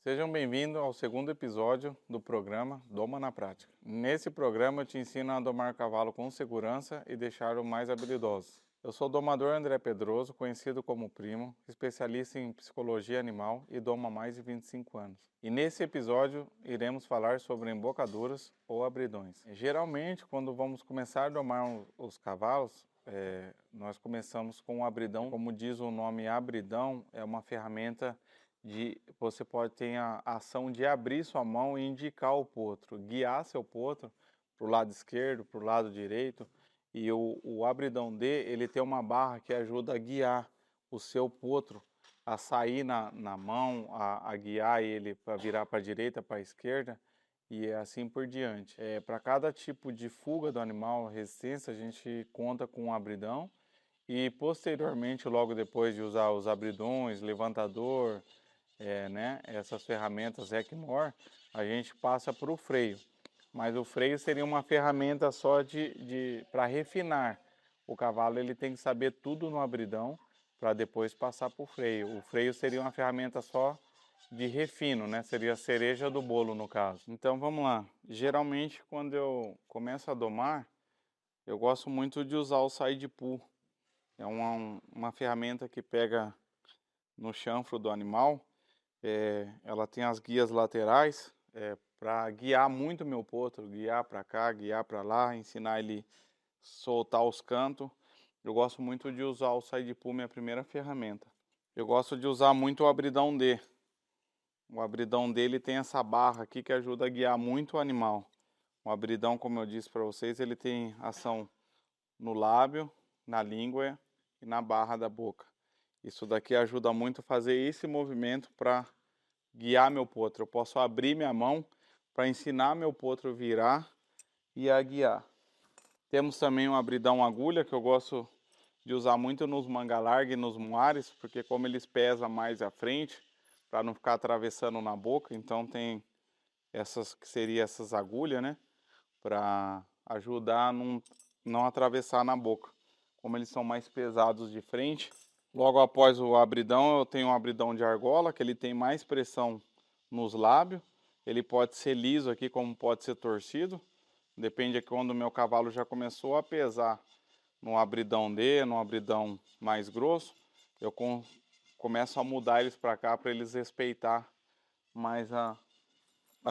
Sejam bem-vindos ao segundo episódio do programa Doma na Prática. Nesse programa eu te ensino a domar cavalo com segurança e deixá-lo mais habilidoso. Eu sou o domador André Pedroso, conhecido como Primo, especialista em psicologia animal e domo há mais de 25 anos. E nesse episódio iremos falar sobre embocaduras ou abridões. Geralmente, quando vamos começar a domar os cavalos, nós começamos com o abridão. Como diz o nome abridão, é uma ferramenta você pode ter a ação de abrir sua mão e indicar o potro, guiar seu potro para o lado esquerdo, para o lado direito. E o abridão D, ele tem uma barra que ajuda a guiar o seu potro a sair na mão, a guiar ele para virar para a direita, para a esquerda e assim por diante. Para cada tipo de fuga do animal, resistência, a gente conta com um abridão e posteriormente, logo depois de usar os abridões, levantador, essas ferramentas Equinor, a gente passa para o freio. Mas o freio seria uma ferramenta só para refinar. O cavalo ele tem que saber tudo no abridão para depois passar para o freio. O freio seria uma ferramenta só de refino, né? Seria a cereja do bolo no caso. Então vamos lá. Geralmente quando eu começo a domar, eu gosto muito de usar o side pull. É uma ferramenta que pega no chanfro do animal. Ela tem as guias laterais para guiar muito meu potro, guiar para cá, guiar para lá, ensinar ele soltar os cantos. Eu gosto muito de usar o side pull, minha primeira ferramenta. Eu gosto de usar muito o abridão D. O abridão dele tem essa barra aqui que ajuda a guiar muito o animal. O abridão, como eu disse para vocês, ele tem ação no lábio, na língua e na barra da boca. Isso daqui ajuda muito a fazer esse movimento para guiar meu potro. Eu posso abrir minha mão para ensinar meu potro a virar e a guiar. Temos também um abridão agulha que eu gosto de usar muito nos manga larga e nos muares, porque como eles pesam mais à frente, para não ficar atravessando na boca, então tem essas que seriam essas agulhas, né, para ajudar a não atravessar na boca. Como eles são mais pesados de frente, logo após o abridão eu tenho um abridão de argola, que ele tem mais pressão nos lábios. Ele pode ser liso aqui, como pode ser torcido. Depende de quando o meu cavalo já começou a pesar no abridão D, no abridão mais grosso, eu começo a mudar eles para cá para eles respeitar mais a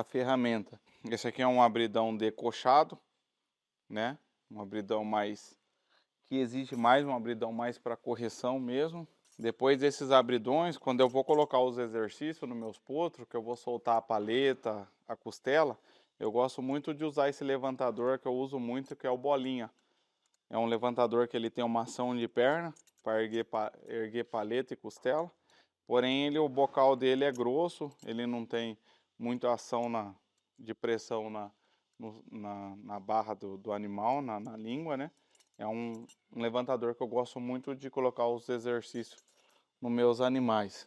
ferramenta. Esse aqui é um abridão D coxado, né? Um abridão mais que exige mais, um abridão mais para correção mesmo. Depois desses abridões, quando eu vou colocar os exercícios nos meus potros, que eu vou soltar a paleta, a costela, eu gosto muito de usar esse levantador que eu uso muito, que é o bolinha. É um levantador que ele tem uma ação de perna para erguer paleta e costela. Porém, o bocal dele é grosso, ele não tem muita ação de pressão na barra do animal, na língua, né? É um levantador que eu gosto muito de colocar os exercícios nos meus animais.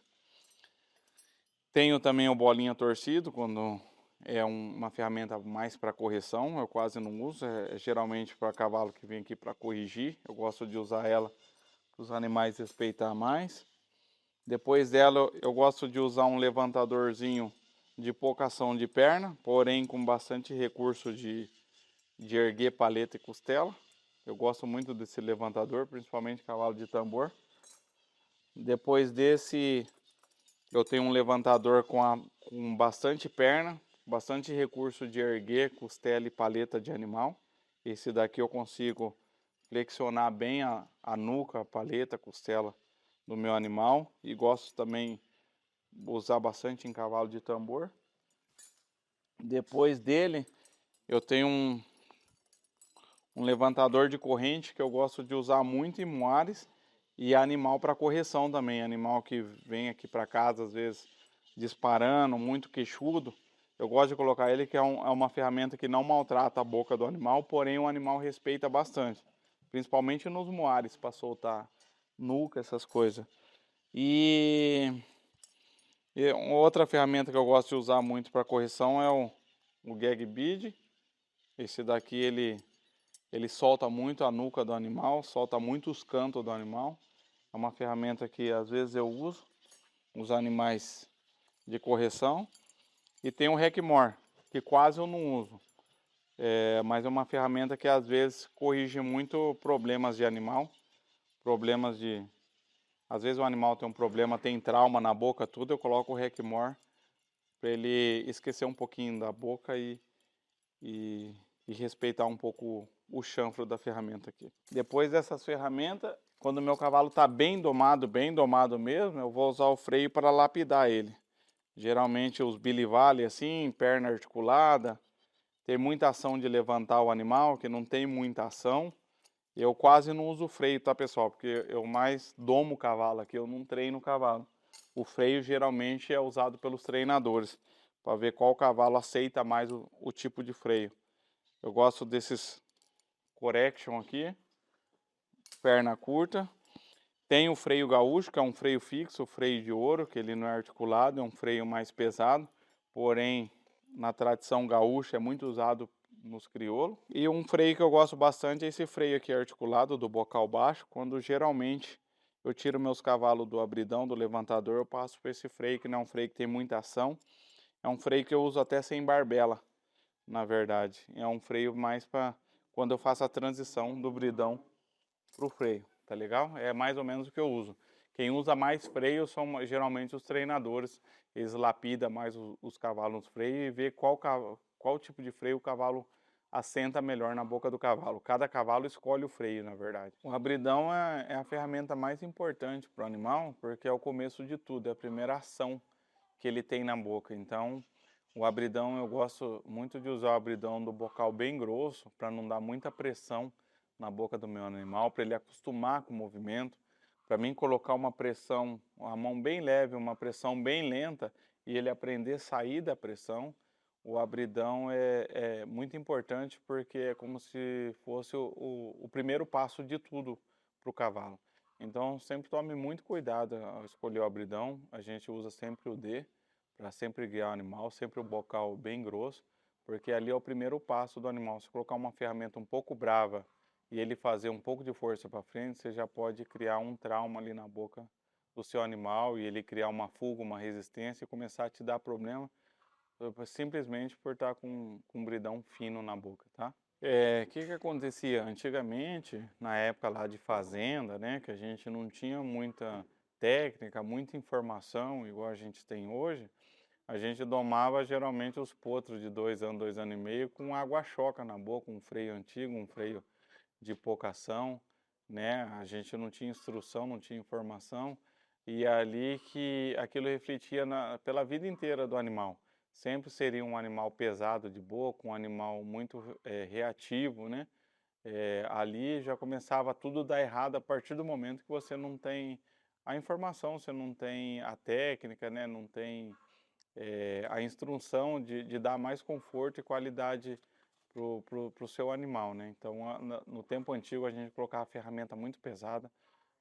Tenho também o bolinha torcido, quando é uma ferramenta mais para correção, eu quase não uso, geralmente para cavalo que vem aqui para corrigir, eu gosto de usar ela para os animais respeitar mais. Depois dela eu gosto de usar um levantadorzinho de pouca ação de perna, porém com bastante recurso de erguer paleta e costela. Eu gosto muito desse levantador, principalmente cavalo de tambor. Depois desse eu tenho um levantador com bastante perna, bastante recurso de erguer costela e paleta de animal. Esse daqui eu consigo flexionar bem a nuca, a paleta, a costela do meu animal. E gosto também de usar bastante em cavalo de tambor. Depois dele eu tenho um levantador de corrente que eu gosto de usar muito em muares. E animal para correção também, animal que vem aqui para casa às vezes disparando, muito queixudo. Eu gosto de colocar ele que é uma ferramenta que não maltrata a boca do animal, porém o animal respeita bastante. Principalmente nos muares, para soltar nuca, essas coisas. E outra ferramenta que eu gosto de usar muito para correção é o gag bead. Esse daqui ele solta muito a nuca do animal, solta muito os cantos do animal. É uma ferramenta que às vezes eu uso. Os animais de correção. E tem o RecMore, que quase eu não uso. Mas é uma ferramenta que às vezes corrige muito problemas de animal. Às vezes o animal tem um problema, tem trauma na boca, tudo, eu coloco o RecMore para ele esquecer um pouquinho da boca e respeitar um pouco o chanfro da ferramenta aqui. Depois dessas ferramentas, quando o meu cavalo está bem domado mesmo, eu vou usar o freio para lapidar ele. Geralmente os Billy Valley assim, perna articulada, tem muita ação de levantar o animal, que não tem muita ação. Eu quase não uso freio, tá, pessoal? Porque eu mais domo o cavalo aqui, eu não treino o cavalo. O freio geralmente é usado pelos treinadores, para ver qual cavalo aceita mais o tipo de freio. Eu gosto desses Correction aqui, perna curta. Tem o freio gaúcho, que é um freio fixo, o freio de ouro, que ele não é articulado, é um freio mais pesado. Porém, na tradição gaúcha é muito usado nos crioulos. E um freio que eu gosto bastante é esse freio aqui articulado, do bocal baixo. Quando geralmente eu tiro meus cavalos do abridão, do levantador, eu passo por esse freio, que não é um freio que tem muita ação. É um freio que eu uso até sem barbela, na verdade. É um freio mais para quando eu faço a transição do bridão para o freio, tá legal? É mais ou menos o que eu uso. Quem usa mais freio são geralmente os treinadores. Eles lapidam mais os cavalos nos freios e vê qual tipo de freio o cavalo assenta melhor na boca do cavalo. Cada cavalo escolhe o freio, na verdade. O abridão é a ferramenta mais importante para o animal, porque é o começo de tudo, é a primeira ação que ele tem na boca. Então, o abridão, eu gosto muito de usar o abridão do bocal bem grosso, para não dar muita pressão na boca do meu animal, para ele acostumar com o movimento. Para mim, colocar uma pressão, uma mão bem leve, uma pressão bem lenta, e ele aprender a sair da pressão. O abridão é muito importante, porque é como se fosse o primeiro passo de tudo para o cavalo. Então, sempre tome muito cuidado ao escolher o abridão. A gente usa sempre o D, para sempre guiar o animal, sempre o bocal bem grosso, porque ali é o primeiro passo do animal. Se colocar uma ferramenta um pouco brava e ele fazer um pouco de força para frente, você já pode criar um trauma ali na boca do seu animal e ele criar uma fuga, uma resistência e começar a te dar problema simplesmente por estar com um bridão fino na boca, tá? Que acontecia antigamente, na época lá de fazenda, né, que a gente não tinha muita técnica, muita informação igual a gente tem hoje, a gente domava geralmente os potros de 2 anos e meio com água-choca na boca, um freio antigo, um freio de pouca ação, né? A gente não tinha instrução, não tinha informação, e é ali que aquilo refletia pela vida inteira do animal. Sempre seria um animal pesado de boca, um animal muito reativo, né? Ali já começava tudo a dar errado a partir do momento que você não tem a informação, você não tem a técnica, né? Não tem a instrução de dar mais conforto e qualidade pro seu animal, né? Então, no tempo antigo, a gente colocava a ferramenta muito pesada,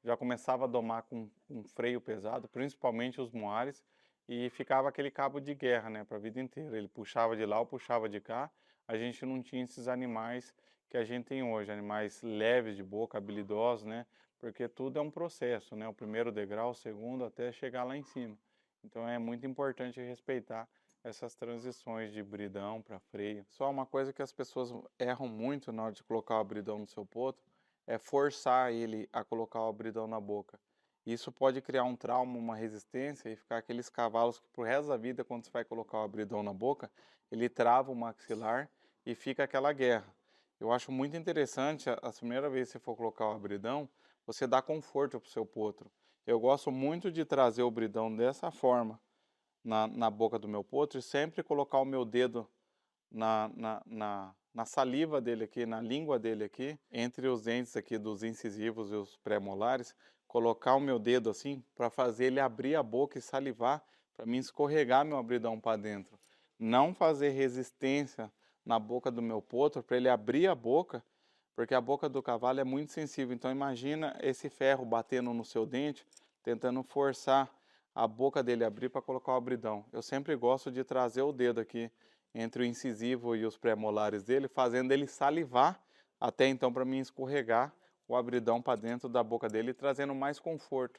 já começava a domar com um freio pesado, principalmente os moares, e ficava aquele cabo de guerra, né, para a vida inteira. Ele puxava de lá ou puxava de cá, a gente não tinha esses animais que a gente tem hoje, animais leves de boca, habilidosos, né? Porque tudo é um processo, né? O primeiro degrau, o segundo, até chegar lá em cima. Então é muito importante respeitar essas transições de bridão para freio. Só uma coisa que as pessoas erram muito na hora de colocar o bridão no seu potro é forçar ele a colocar o bridão na boca. Isso pode criar um trauma, uma resistência e ficar aqueles cavalos que pro resto da vida, quando você vai colocar o bridão na boca, ele trava o maxilar e fica aquela guerra. Eu acho muito interessante, a primeira vez que você for colocar o abridão, você dá conforto para o seu potro. Eu gosto muito de trazer o bridão dessa forma na boca do meu potro e sempre colocar o meu dedo na saliva dele aqui, na língua dele aqui, entre os dentes aqui dos incisivos e os pré-molares, colocar o meu dedo assim para fazer ele abrir a boca e salivar, para mim escorregar meu abridão para dentro. Não fazer resistência na boca do meu potro para ele abrir a boca, porque a boca do cavalo é muito sensível. Então imagina esse ferro batendo no seu dente, tentando forçar a boca dele abrir para colocar o abridão. Eu sempre gosto de trazer o dedo aqui entre o incisivo e os pré-molares dele, fazendo ele salivar até então para mim escorregar o abridão para dentro da boca dele, trazendo mais conforto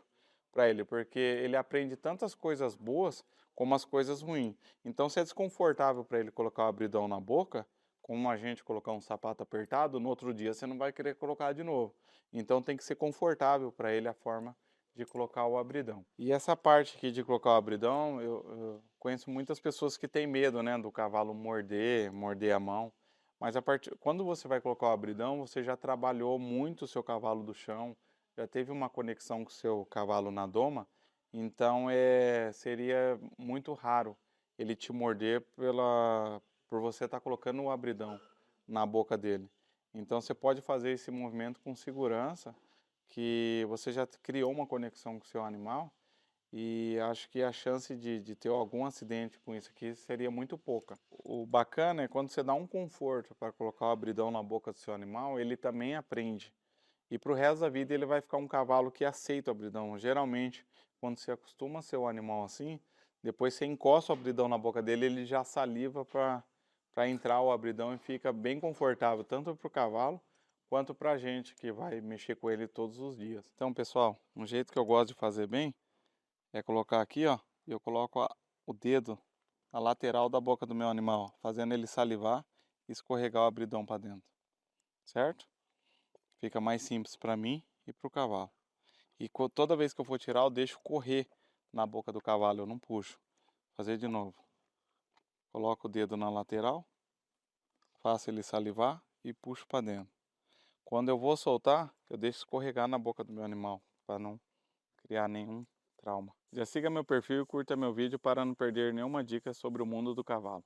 para ele, porque ele aprende tantas coisas boas como as coisas ruins. Então, se é desconfortável para ele colocar o abridão na boca, como a gente colocar um sapato apertado, no outro dia você não vai querer colocar de novo. Então, tem que ser confortável para ele a forma de colocar o abridão. E essa parte aqui de colocar o abridão, eu conheço muitas pessoas que têm medo, né, do cavalo morder a mão. Mas quando você vai colocar o abridão, você já trabalhou muito o seu cavalo do chão, já teve uma conexão com o seu cavalo na doma, então seria muito raro ele te morder por você estar colocando o abridão na boca dele. Então você pode fazer esse movimento com segurança, que você já criou uma conexão com o seu animal, e acho que a chance de ter algum acidente com isso aqui seria muito pouca. O bacana é quando você dá um conforto para colocar o abridão na boca do seu animal, ele também aprende. E para o resto da vida ele vai ficar um cavalo que aceita o abridão. Geralmente, quando você acostuma seu animal assim, depois você encosta o abridão na boca dele, ele já saliva para entrar o abridão e fica bem confortável, tanto para o cavalo quanto para a gente que vai mexer com ele todos os dias. Então, pessoal, um jeito que eu gosto de fazer bem é colocar aqui, ó, e eu coloco o dedo na lateral da boca do meu animal, fazendo ele salivar e escorregar o abridão para dentro, certo? Fica mais simples para mim e para o cavalo. E toda vez que eu for tirar, eu deixo correr na boca do cavalo, eu não puxo. Vou fazer de novo. Coloco o dedo na lateral, faço ele salivar e puxo para dentro. Quando eu vou soltar, eu deixo escorregar na boca do meu animal, para não criar nenhum trauma. Já siga meu perfil e curta meu vídeo para não perder nenhuma dica sobre o mundo do cavalo.